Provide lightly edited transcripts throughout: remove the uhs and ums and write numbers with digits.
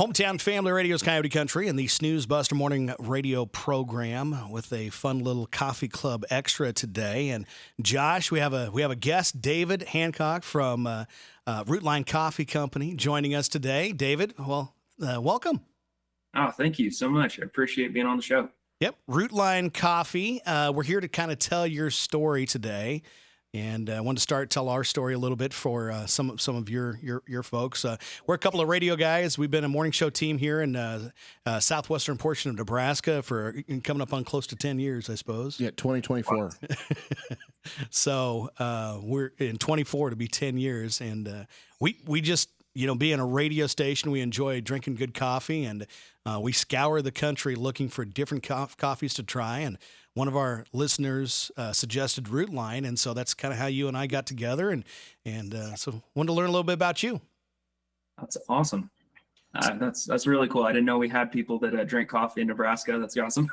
Hometown Family Radio's Coyote Country and the Snooze Buster Morning Radio program with a fun little coffee club extra today. And Josh, we have a guest, David Hancock from Rootline Coffee Company, joining us today. David, welcome. Oh, thank you so much. I appreciate being on the show. Yep, Rootline Coffee. We're here to kind of tell your story today. And I wanted to tell our story a little bit for some of your folks. We're a couple of radio guys. We've been a morning show team here in southwestern portion of Nebraska for coming up on close to 10 years, I suppose. Yeah, 2024. So we're in 24 to be 10 years. And we just, being a radio station, we enjoy drinking good coffee. And we scour the country looking for different coffees to try. And one of our listeners suggested Rootline, and so that's kind of how you and I got together, and so wanted to learn a little bit about you. That's awesome. That's really cool. I didn't know we had people that drink coffee in Nebraska. That's awesome.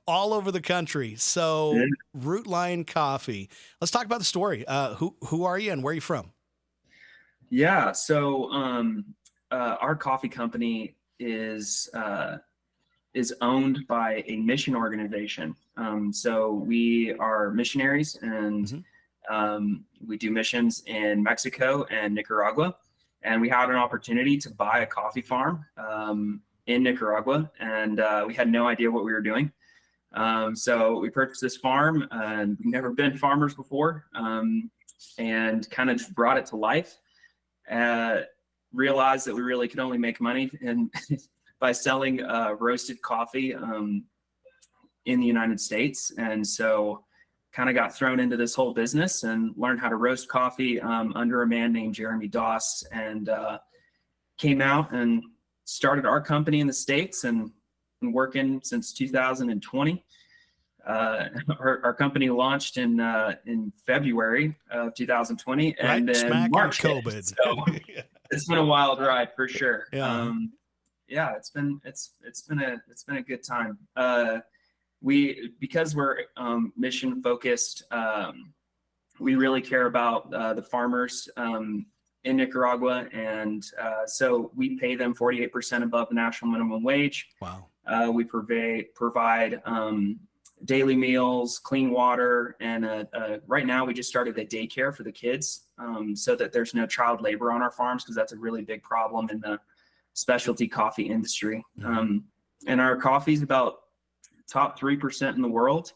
All over the country. So yeah. Rootline Coffee. Let's talk about the story. Who are you and where are you from? Yeah. So our coffee company is owned by a mission organization. So we are missionaries, and we do missions in Mexico and Nicaragua. And we had an opportunity to buy a coffee farm in Nicaragua, and we had no idea what we were doing. So we purchased this farm, and we've never been farmers before, and kind of just brought it to life. Realized that we really could only make money by selling roasted coffee in the United States. And so kind of got thrown into this whole business and learned how to roast coffee under a man named Jeremy Doss, and came out and started our company in the States, and been working since 2020. Our company launched in February of 2020, and right, then March COVID. So it's been a wild ride for sure. Yeah. Yeah, it's been a good time. Because we're mission focused, we really care about the farmers in Nicaragua, and so we pay them 48% above the national minimum wage. Wow. We provide daily meals, clean water, and right now we just started a daycare for the kids, so that there's no child labor on our farms, because that's a really big problem in the specialty coffee industry. And our coffee is about top 3% in the world.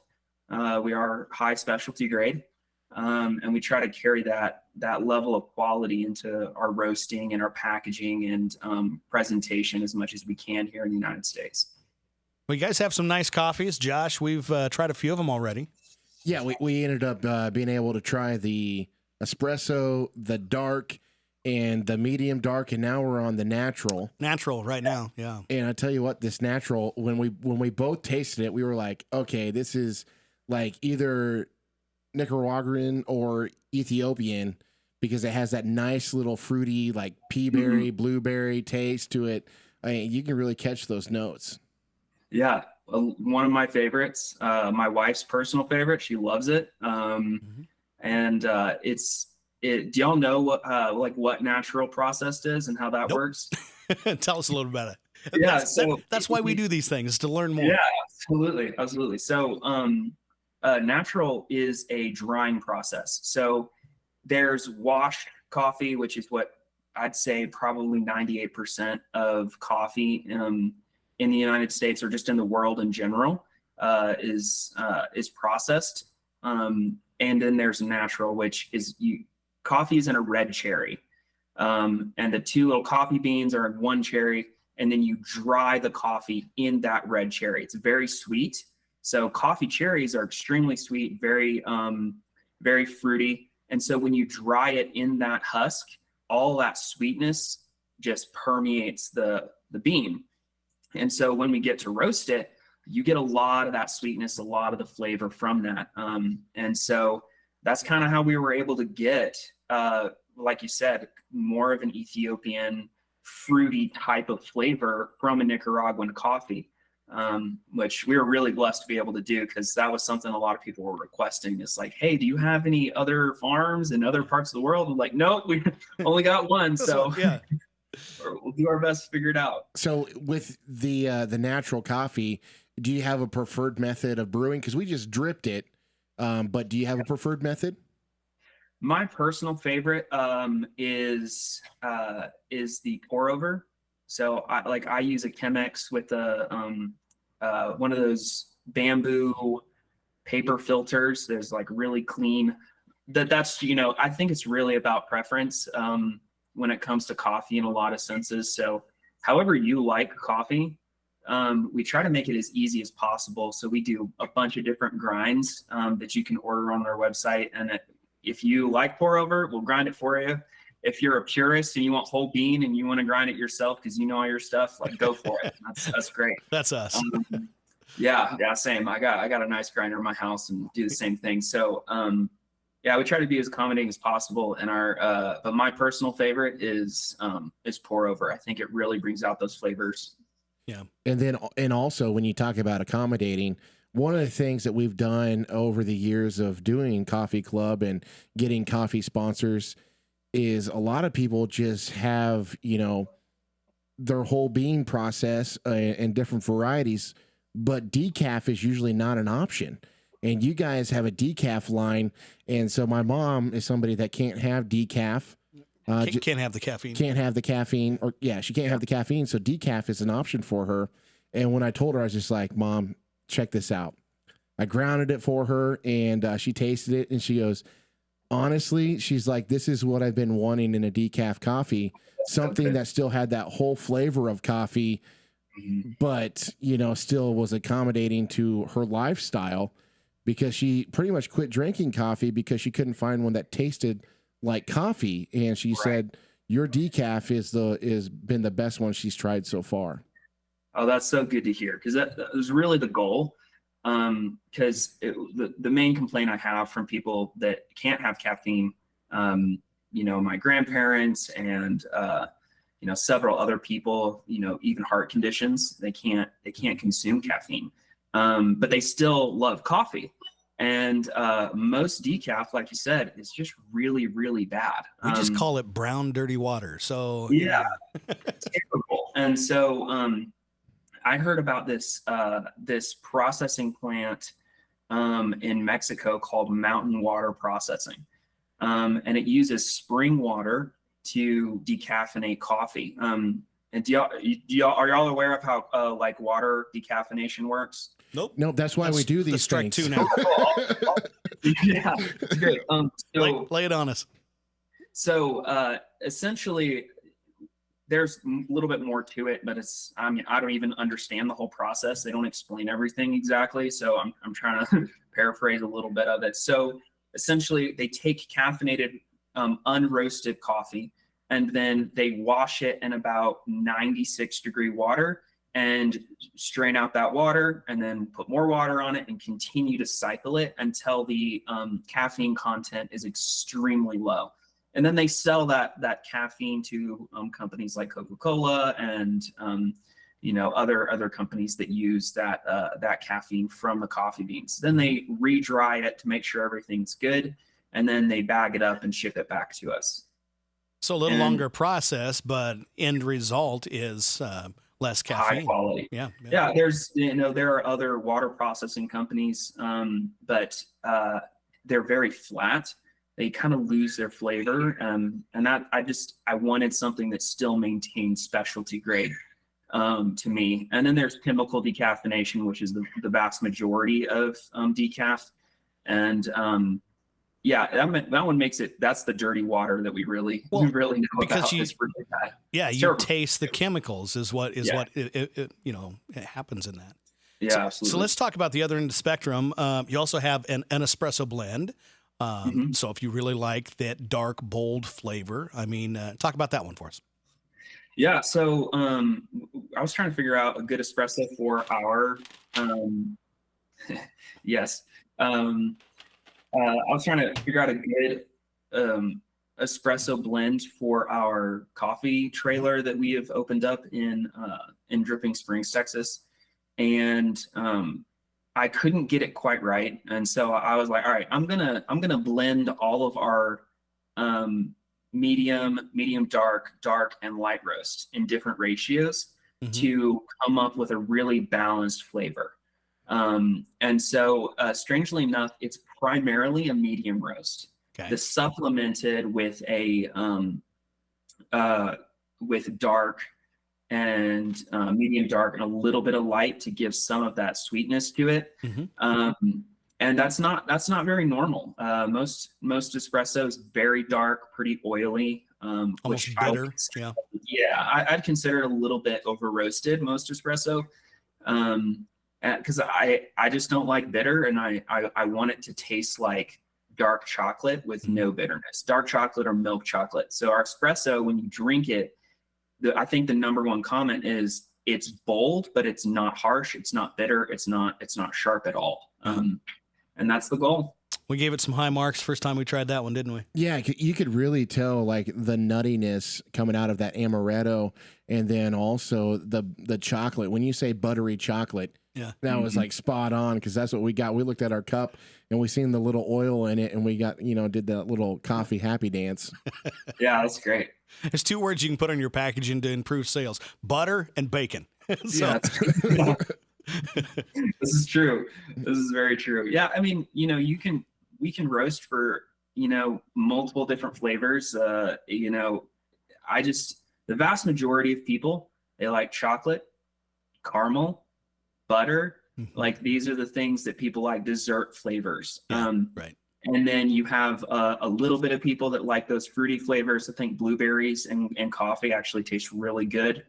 We are high specialty grade, and we try to carry that level of quality into our roasting and our packaging and presentation as much as we can here in the United States. Well, you guys have some nice coffees, Josh. We've tried a few of them already. Yeah, we ended up being able to try the espresso, the dark, and the medium dark, and now we're on the natural. Natural right now, yeah. And I tell you what, this natural, when we both tasted it, we were like, okay, this is like either Nicaraguan or Ethiopian, because it has that nice little fruity, like peaberry, blueberry taste to it. I mean, you can really catch those notes. Yeah, one of my favorites, my wife's personal favorite. She loves it, and do y'all know what natural processed is and how that works? Tell us a little about it. Yeah, that's why we do these things, to learn more. Yeah, absolutely. So natural is a drying process. So there's washed coffee, which is what I'd say probably 98% of coffee in the United States, or just in the world in general, is processed. And then there's natural, which is coffee is in a red cherry, and the two little coffee beans are in one cherry, and then you dry the coffee in that red cherry. It's very sweet. So coffee cherries are extremely sweet, very fruity. And so when you dry it in that husk, all that sweetness just permeates the bean. And so when we get to roast it, you get a lot of that sweetness, a lot of the flavor from that. And so that's kind of how we were able to get, like you said, more of an Ethiopian fruity type of flavor from a Nicaraguan coffee, which we were really blessed to be able to do, because that was something a lot of people were requesting. It's like, hey, do you have any other farms in other parts of the world? I'm like, nope, we only got one. So yeah. We'll do our best to figure it out. So with the natural coffee, do you have a preferred method of brewing? Because we just dripped it, but do you have a preferred method? My personal favorite is the pour over. So I use a Chemex with a one of those bamboo paper filters. There's like really clean. That's I think it's really about preference when it comes to coffee in a lot of senses. So however you like coffee, we try to make it as easy as possible. So we do a bunch of different grinds that you can order on our website, and if you like pour over, we'll grind it for you. If you're a purist and you want whole bean and you want to grind it yourself because you know all your stuff, like go for it. That's great. That's us. Yeah, same. I got a nice grinder in my house and do the same thing. So yeah, we try to be as accommodating as possible. And but my personal favorite is pour over. I think it really brings out those flavors. Yeah. And also when you talk about accommodating, one of the things that we've done over the years of doing Coffee Club and getting coffee sponsors is a lot of people just have, their whole bean process and different varieties, but decaf is usually not an option. And you guys have a decaf line. And so my mom is somebody that can't have decaf. Can't have the caffeine. Can't have the caffeine. She can't have the caffeine. So decaf is an option for her. And when I told her, I was just like, Mom, check this out. I grounded it for her and she tasted it and she goes, honestly, she's like, this is what I've been wanting in a decaf coffee, something that still had that whole flavor of coffee, but, still was accommodating to her lifestyle because she pretty much quit drinking coffee because she couldn't find one that tasted like coffee. And she said, your decaf is been the best one she's tried so far. Oh, that's so good to hear. Cause that was really the goal. Because the main complaint I have from people that can't have caffeine, my grandparents and several other people, even heart conditions, they can't consume caffeine, but they still love coffee. And most decaf, like you said, is just really, really bad. We just call it brown, dirty water. So yeah, it's terrible. And so I heard about this processing plant in Mexico called Mountain Water Processing, and it uses spring water to decaffeinate coffee. And are y'all aware of how like water decaffeination works? Nope. That's why we do these strike things. two now. Yeah, it's great. Lay it on us. So essentially, there's a little bit more to it, but I don't even understand the whole process. They don't explain everything exactly. So I'm trying to paraphrase a little bit of it. So essentially they take caffeinated, unroasted coffee, and then they wash it in about 96-degree water and strain out that water and then put more water on it and continue to cycle it until the caffeine content is extremely low. And then they sell that caffeine to companies like Coca-Cola and other companies that use that caffeine from the coffee beans. Then they re-dry it to make sure everything's good, and then they bag it up and ship it back to us. So a little longer process, but end result is less caffeine. High quality. Yeah. There's there are other water processing companies, but they're very flat. They kind of lose their flavor. And that I wanted something that still maintains specialty grade to me. And then there's chemical decaffeination, which is the vast majority of decaf. And that one makes it, that's the dirty water that we really know about. It's really bad. Yeah, you taste the chemicals is what it happens in that. Yeah, absolutely. So let's talk about the other end of the spectrum. You also have an espresso blend. So if you really like that dark, bold flavor, talk about that one for us. Yeah. So I was trying to figure out a good espresso for our, yes. I was trying to figure out a good espresso blend for our coffee trailer that we have opened up in Dripping Springs, Texas. And I couldn't get it quite right. And so I was like, all right, I'm gonna blend all of our medium dark, and light roast in different ratios to come up with a really balanced flavor. And so, strangely enough, it's primarily a medium roast. Okay. The supplemented with a with dark and medium dark and a little bit of light to give some of that sweetness to it. And that's not very normal. Most espresso is very dark, pretty oily, Almost which bitter. I'd consider it a little bit over roasted, most espresso, because I just don't like bitter, and I want it to taste like dark chocolate with no bitterness, dark chocolate or milk chocolate. So our espresso, when you drink it, I think the number one comment is it's bold, but it's not harsh, it's not bitter, it's not sharp at all. And that's the goal. We gave it some high marks first time we tried that one, didn't we? Yeah, you could really tell like the nuttiness coming out of that amaretto, and then also the chocolate. When you say buttery chocolate, that was like spot on, because that's what we got. We looked at our cup and we seen the little oil in it, and we got, did that little coffee happy dance. Yeah, that's great. There's two words you can put on your packaging to improve sales: butter and bacon. Yeah, that's true. This is true. This is very true. Yeah, I mean, we can roast for multiple different flavors. The vast majority of people, they like chocolate, caramel, butter. Like, these are the things that people like, dessert flavors. Right. And then you have a little bit of people that like those fruity flavors. I think blueberries and coffee actually taste really good.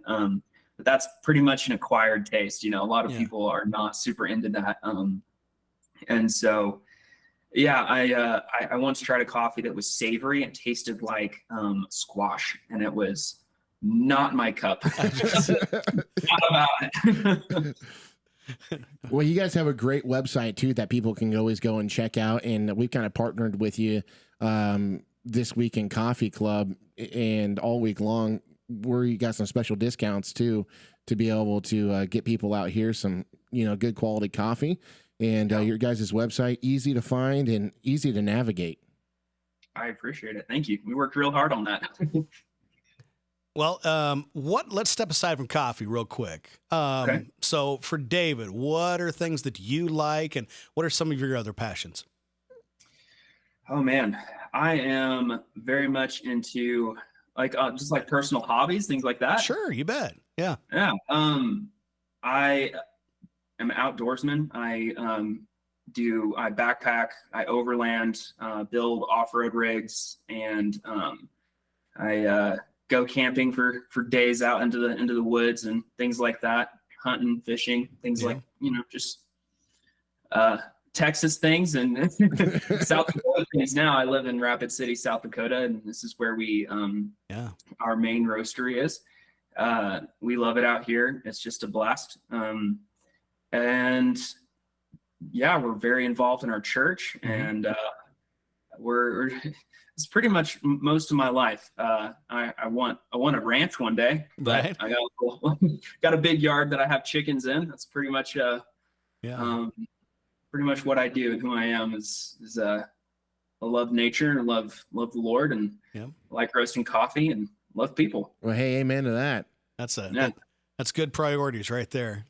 But that's pretty much an acquired taste. A lot of people are not super into that. And so, I once tried a coffee that was savory and tasted like squash, and it was not my cup. Not about it. Well, you guys have a great website too that people can always go and check out, and we've kind of partnered with you this week in Coffee Club, and all week long where you got some special discounts too, to be able to get people out here some good quality coffee. And your guys' website, easy to find and easy to navigate. I appreciate it. Thank you. We worked real hard on that. Well, let's step aside from coffee real quick. Okay. So for David, what are things that you like, and what are some of your other passions? Oh man, I am very much into just like personal hobbies, things like that. Sure, you bet. Yeah. Yeah. I am an outdoorsman. I backpack, I overland, build off-road rigs, and I go camping for days out into the woods and things like that, hunting, fishing, things like just Texas things and South Dakota things. Now I live in Rapid City, South Dakota, and this is where our main roastery is. We love it out here. It's just a blast. And we're very involved in our church, and it's pretty much most of my life. I want a ranch one day, but right. I got a big yard that I have chickens in. That's pretty much pretty much what I do and who I am is I love nature and love the Lord, and like roasting coffee and love people. Well, hey, amen to that. That's good priorities right there.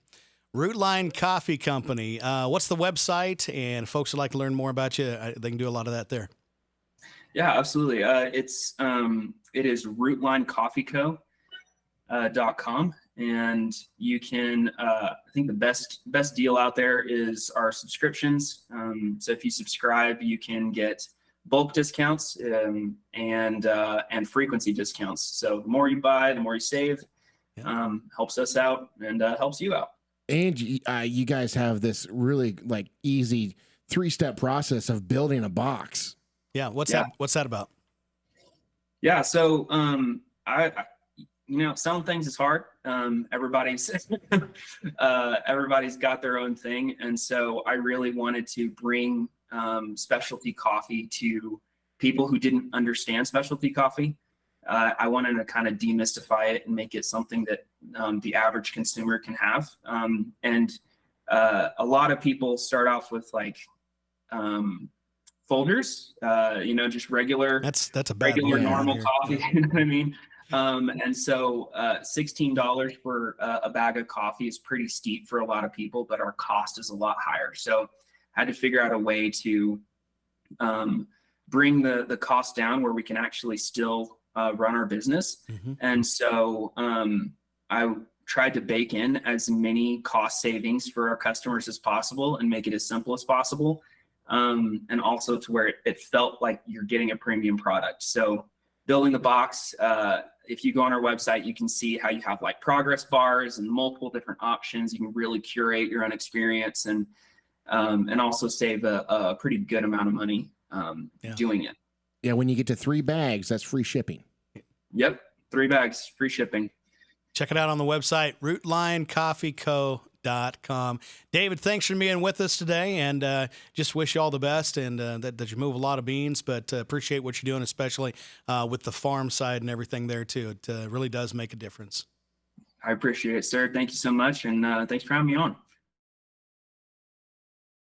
Rootline Coffee Company. What's the website? And folks would like to learn more about you, they can do a lot of that there. Yeah, absolutely. It is rootlinecoffeeco.com. And you can, I think the best deal out there is our subscriptions. So if you subscribe, you can get bulk discounts and frequency discounts. So the more you buy, the more you save. Helps us out and helps you out. And you guys have this really easy 3-step process of building a box. Yeah. What's that about? Yeah. So I selling things is hard. Everybody's got their own thing. And so I really wanted to bring specialty coffee to people who didn't understand specialty coffee. I wanted to kind of demystify it and make it something that the average consumer can have. And a lot of people start off with Folgers, just regular That's a bad regular word Yeah. around normal here. coffee. You know what I mean? And so $16 for a bag of coffee is pretty steep for a lot of people, but our cost is a lot higher. So I had to figure out a way to bring the cost down where we can actually still run our business. Mm-hmm. And so I tried to bake in as many cost savings for our customers as possible and make it as simple as possible. And also to where it felt like you're getting a premium product. So building the box, if you go on our website, you can see how you have like progress bars and multiple different options. You can really curate your own experience and also save a pretty good amount of money doing it. Yeah, when you get to 3 bags, that's free shipping. Yep, 3 bags, free shipping. Check it out on the website, rootlinecoffeeco.com. David, thanks for being with us today, and just wish you all the best, and that you move a lot of beans, but appreciate what you're doing, especially with the farm side and everything there, too. It really does make a difference. I appreciate it, sir. Thank you so much, and thanks for having me on.